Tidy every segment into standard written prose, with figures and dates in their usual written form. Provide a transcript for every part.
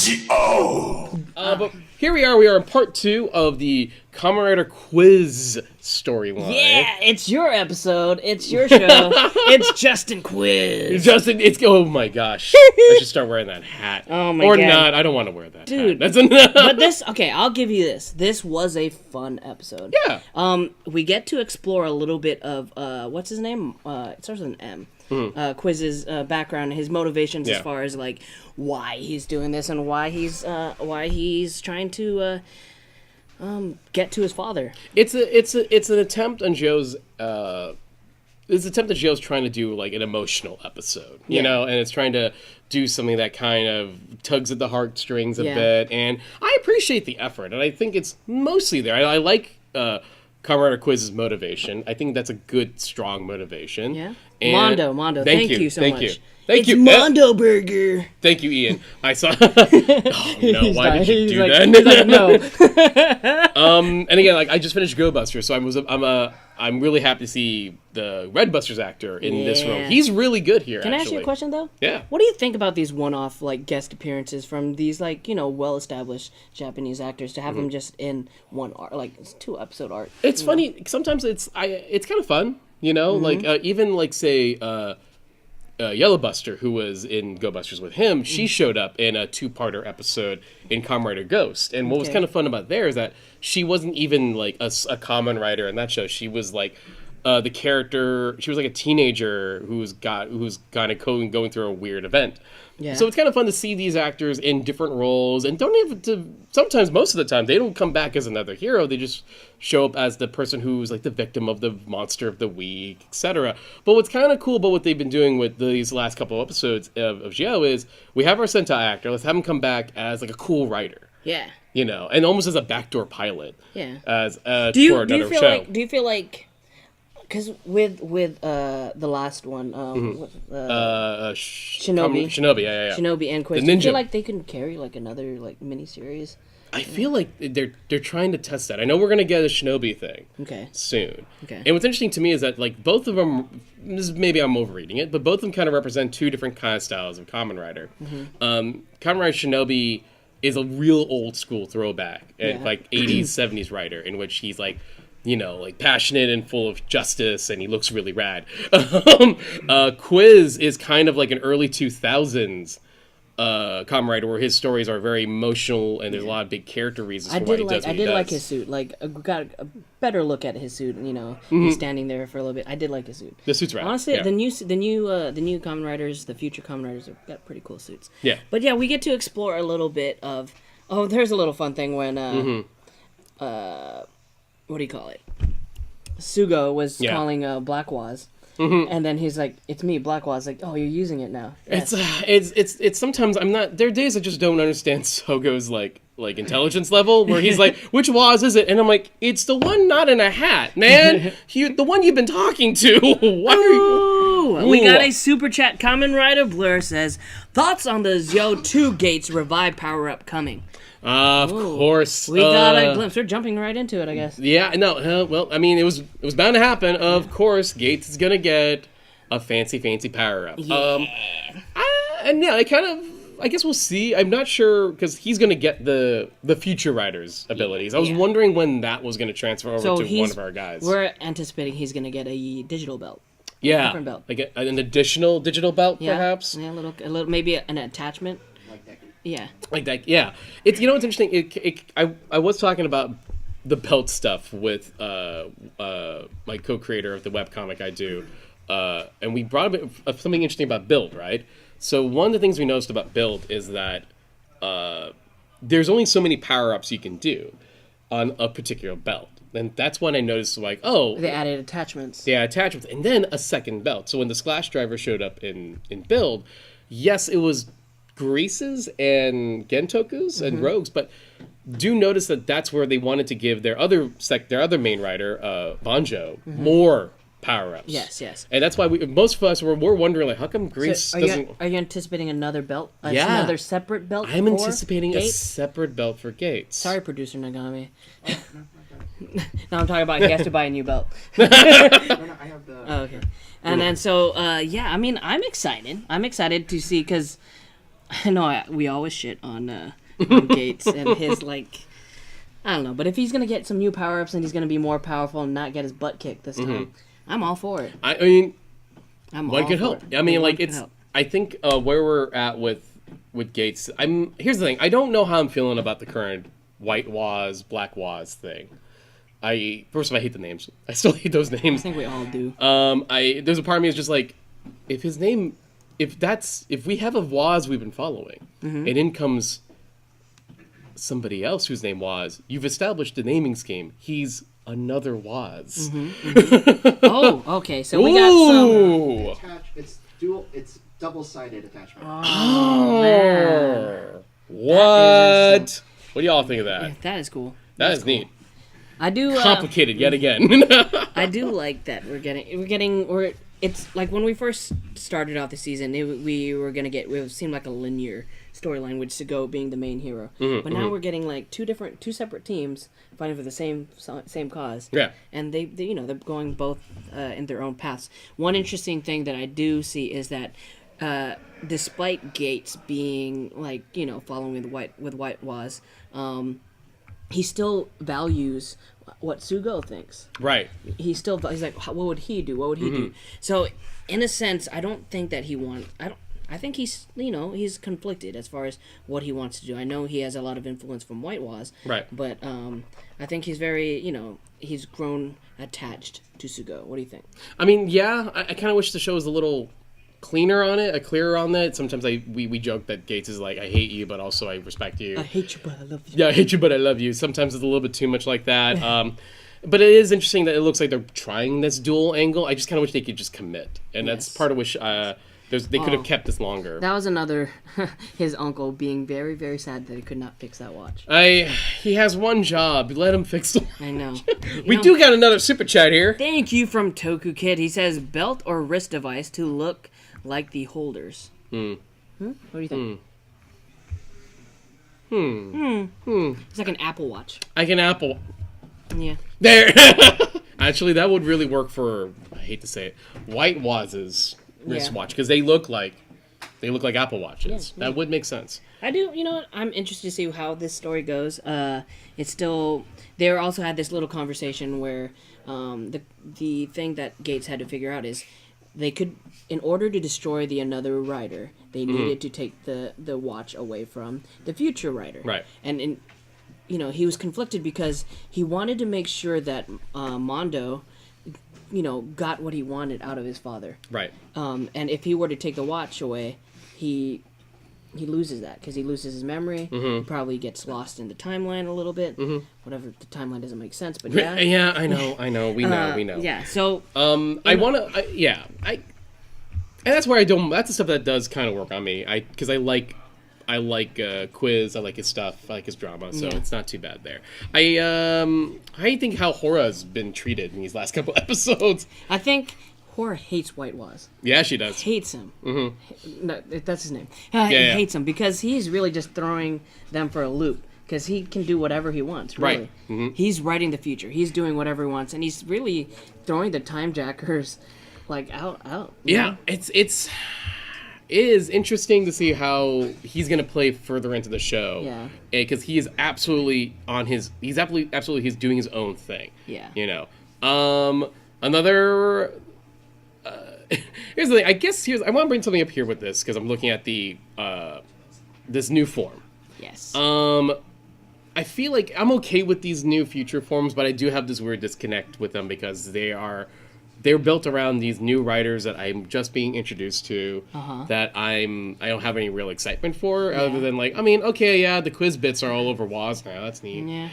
Zi-O! But here we are in part 2 of the Kamen Rider Quiz storyline. Yeah, it's your episode, it's your show, it's Justin Quiz. Justin, oh my gosh. I should start wearing that hat. Oh my or God. not, I don't want to wear that Dude, hat. That's but this, okay, I'll give you this. This was a fun episode. Yeah. We get to explore a little bit of, what's his name? It starts with an M. Quiz's background, his motivations as far as like why he's doing this and why he's trying to get to his father. It's an attempt on Joe's trying to do like an emotional episode, you know, and it's trying to do something that kind of tugs at the heartstrings a bit, and I appreciate the effort, and I think it's mostly there. I like Kamen Rider Quiz's motivation. I think that's a good, strong motivation. Yeah. And Mondo, thank you so much. Thank you. Mondo Burger. Thank you, Ian. I saw. Oh no! Why did you do that? He's like, no. And again, like I just finished Go Buster, so I'm really happy to see the Red Busters actor in this role. He's really good here. Can I ask you a question though? Yeah. What do you think about these one-off like guest appearances from these like well-established Japanese actors to have them just in one arc, like 2-episode arc? It's funny. Sometimes it's kind of fun, you know. Like even like say. Yellow Buster, who was in Go Busters with him, she showed up in a 2-parter episode in Kamen Rider Ghost. And what was kind of fun about there is that she wasn't even like a Kamen Rider in that show. She was like the character. She was like a teenager who's kind of going through a weird event. Yeah. So it's kind of fun to see these actors in different roles, and sometimes, most of the time, they don't come back as another hero. They just show up as the person who's like the victim of the monster of the week, etc. But what's kind of cool about what they've been doing with these last couple of episodes of Zi-O is we have our Sentai actor. Let's have him come back as like a cool writer. Yeah. You know, and almost as a backdoor pilot. Yeah. As do you feel show. Do you feel like? Because with the last one, Shinobi, yeah. Shinobi and Quiz, do you feel like they can carry like another like miniseries? I feel like they're trying to test that. I know we're gonna get a Shinobi thing soon. Okay. And what's interesting to me is that like both of them, maybe I'm overreading it, but both of them kind of represent two different kind of styles of Kamen Rider. Kamen Rider Shinobi is a real old school throwback, and like 80s, 70s writer in which he's like, you know, like passionate and full of justice, and he looks really rad. Quiz is kind of like an early 2000s Kamen Rider, where his stories are very emotional, and there's a lot of big character reasons for why he does what he does. I did like his suit. Like, I got a better look at his suit, and, you know, he's standing there for a little bit. I did like his suit. The suit's rad. Honestly, the new Kamen Riders, the future Kamen Riders, have got pretty cool suits. Yeah. But yeah, we get to explore a little bit of. Oh, there's a little fun thing when what do you call it? Sugo was calling Black WOZ. And then he's like, "It's me, Black WOZ." Like, "Oh, you're using it now." Yes. It's sometimes I'm not. There are days I just don't understand Sogo's like intelligence level, where he's like, "Which WOZ is it?" And I'm like, "It's the one not in a hat, man. The one you've been talking to." Why are you? We got a super chat. Kamen Rider Blur says, "Thoughts on the Zi-O 2 Gates revive power up coming?" Of course. We got a glimpse. We're jumping right into it, I guess. Yeah, no, well, I mean, it was bound to happen. Of course, Gates is gonna get a fancy power-up. Yeah. I guess we'll see. I'm not sure, because he's gonna get the Future Rider's abilities. I was wondering when that was gonna transfer over to one of our guys. We're anticipating he's gonna get a digital belt. Yeah. Different belt. Like an additional digital belt, perhaps? Yeah, a little, maybe an attachment. Yeah. Like that, yeah. It's, you know what's interesting? I was talking about the belt stuff with my co-creator of the webcomic I do, and we brought up something interesting about build, right? So one of the things we noticed about build is that there's only so many power-ups you can do on a particular belt. And that's when I noticed, like, oh... They added attachments. Yeah, attachments. And then a second belt. So when the Splash Driver showed up in build, yes, it was Greases and Gentokus and Rogues, but do notice that that's where they wanted to give their other main rider, Banjo, more power-ups. Yes. And that's why most of us were wondering, like, how come Grease doesn't... Are you anticipating another belt? Yeah. Another separate belt I'm anticipating a separate belt for Gates. Sorry, producer Nagami. No, I'm talking about he has to buy a new belt. No, I have the... Oh, okay. And then, so, I mean, I'm excited. I'm excited to see, because... I know we always shit on Gates and his like. I don't know, but if he's gonna get some new power ups and he's gonna be more powerful and not get his butt kicked this time, I'm all for it. I mean, I'm one all could for help. it. I mean, One like could it's. help. I think where we're at with Gates. Here's the thing. I don't know how I'm feeling about the current White WOZ, Black WOZ thing. First of all, I hate the names. I still hate those I names. think we all do. There's a part of me is just like, if we have a WOZ we've been following, and in comes somebody else whose name was, you've established a naming scheme. He's another WOZ. Oh, okay. So we got some. It's double-sided attachment. Oh, man. What? What do y'all think of that? That is cool. That is neat. I do. Complicated yet again. I do like that it's like when we first started out the season, we were gonna get, it seemed like a linear storyline with Zi-O being the main hero. But now we're getting like two separate teams fighting for the same cause. Yeah. And they're going both in their own paths. One interesting thing that I do see is that despite Gates being like, following with White WOZ, he still values what Zi-O thinks. Right. He's like, what would he do? What would he do? So, in a sense, I don't think that I think he's, he's conflicted as far as what he wants to do. I know he has a lot of influence from White WOZ. Right. But I think he's very, he's grown attached to Zi-O. What do you think? I mean, yeah, I kind of wish the show was a little cleaner on it, clearer on that. Sometimes we joke that Gates is like, I hate you, but also I respect you. I hate you, but I love you. Yeah, I hate you, but I love you. Sometimes it's a little bit too much like that. But it is interesting that it looks like they're trying this dual angle. I just kind of wish they could just commit. And that's part of which they could have kept this longer. That was another, his uncle being very, very sad that he could not fix that watch. He has one job. Let him fix the watch. I know. We do got another super chat here. Thank you from Toku Kid. He says, belt or wrist device to look like the holders. What do you think? It's like an Apple Watch. Like an Apple. Yeah. There. Actually, that would really work for, I hate to say it, White WOZ's wristwatch, because they look like Apple Watches. Yeah. That would make sense. I do. You know what? I'm interested to see how this story goes. It's still. They also had this little conversation where the thing that Gates had to figure out is they could, in order to destroy the another rider, they needed to take the watch away from the future rider. Right. And he was conflicted because he wanted to make sure that Mondo, got what he wanted out of his father. Right. And if he were to take the watch away, he loses that because he loses his memory. He probably gets lost in the timeline a little bit. Whatever, the timeline doesn't make sense, but yeah. Yeah, I know. We know. And that's where that's the stuff that does kind of work on me. Because I like Quiz, I like his stuff, I like his drama, so it's not too bad there. How do you think how Hora's been treated in these last couple episodes? I think Hora hates White WOZ. Yeah, she does. Hates him. No, that's his name. Hates him because he's really just throwing them for a loop. Because he can do whatever he wants, really. Right. He's writing the future. He's doing whatever he wants, and he's really throwing the time jackers out. Yeah, it is interesting to see how he's going to play further into the show. Yeah. Because he is absolutely he's doing his own thing. Yeah. Another here's the thing. I guess I want to bring something up here with this because I'm looking at the this new form. Yes. I feel like I'm okay with these new future forms, but I do have this weird disconnect with them because they're built around these new writers that I'm just being introduced to that I don't have any real excitement for other than the quiz bits are all over WOZ now. That's neat. Yeah.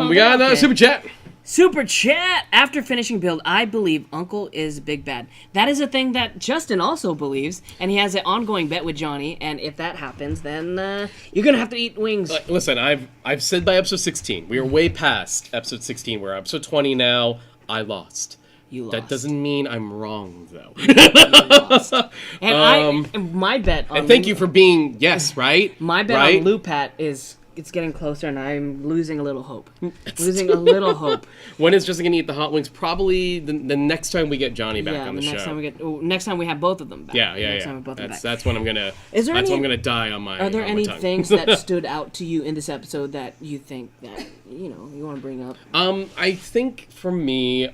We got another super chat. Super chat! After finishing build, I believe Uncle is Big Bad. That is a thing that Justin also believes, and he has an ongoing bet with Johnny, and if that happens, then you're gonna have to eat wings. Listen, I've said by episode 16, we are way past episode 16, we're episode 20 now, I lost. You lost. That doesn't mean I'm wrong, though. You lost. And my bet on... And thank you for being, right? My bet on Lupat is it's getting closer, and I'm losing a little hope. Losing a little hope. When is Justin gonna eat the hot wings? Probably the next time we get Johnny back on the next show. Next time we have both of them back. Yeah. Next time we both of them back. That's when I'm gonna. Is there that's any, when I'm gonna die on my. Are there on any my tongue. things that stood out to you in this episode that you think that you want to bring up? I think for me,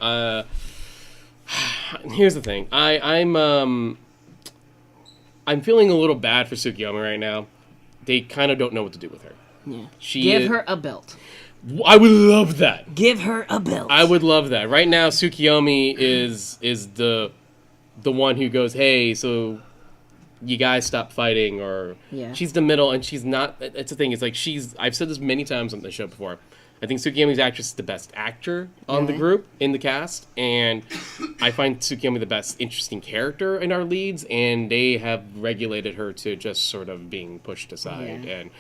here's the thing. I'm feeling a little bad for Tsukiyomi right now. They kind of don't know what to do with her. Yeah. Give her a belt. I would love that. Give her a belt. I would love that. Right now, Tsukiyomi is the one who goes, hey, so you guys stop fighting, or she's the middle, and she's not. It's the thing. It's like I've said this many times on the show before. I think Tsukiyomi's actress is the best actor on the group, in the cast, and I find Tsukiyomi the best interesting character in our leads, and they have regulated her to just sort of being pushed aside. And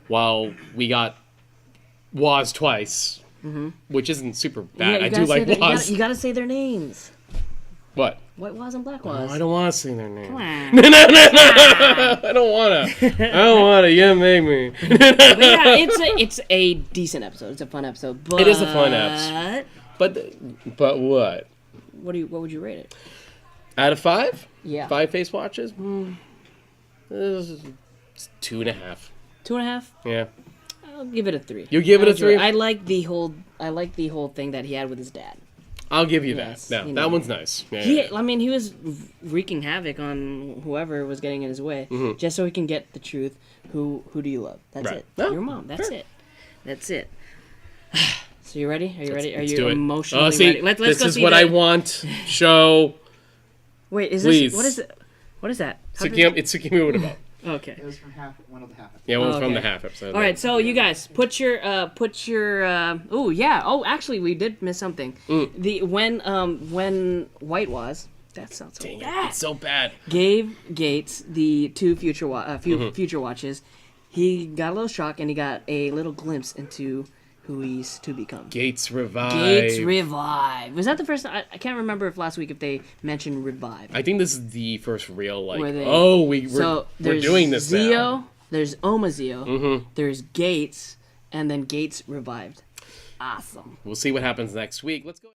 while we got WOZ twice, which isn't super bad, I do like WOZ. You gotta say their names. What? White WOZ and Black WOZ. Oh, I don't want to say their name. Come on. No. I don't want to. You make me. But yeah, it's a decent episode. It's a fun episode. But it is a fun episode. But what? What would you rate it? Out of 5? Yeah. 5 face watches? It's 2.5. 2.5? Yeah. I'll give it a 3. You give it a 3? I like the whole thing that he had with his dad. I'll give you that. No, that one's nice. Yeah. I mean, he was wreaking havoc on whoever was getting in his way, just so he can get the truth. Who do you love? That's it. No, your mom. That's it. That's it. So you ready? Are you ready? Are let's you do it. emotionally See, ready? this is what I want. Show. Wait, please. What is it? What is that? It's Tsukimi what about? Okay. It was from one of the half. Yeah, one was from the half episode. All right, so you guys put your oh yeah. Oh, actually, we did miss something. The when White was. That sounds so bad. It's so bad. Gave Gates the 2 future watches. He got a little shock, and he got a little glimpse into who he's to become. Gates Revive. Gates Revive. Was that the first time? I can't remember if last week if they mentioned Revive. I think this is the first real, like, we're there's doing this Zi-O, now. There's Zi-O, there's Gates, and then Gates Revived. Awesome. We'll see what happens next week. Let's go.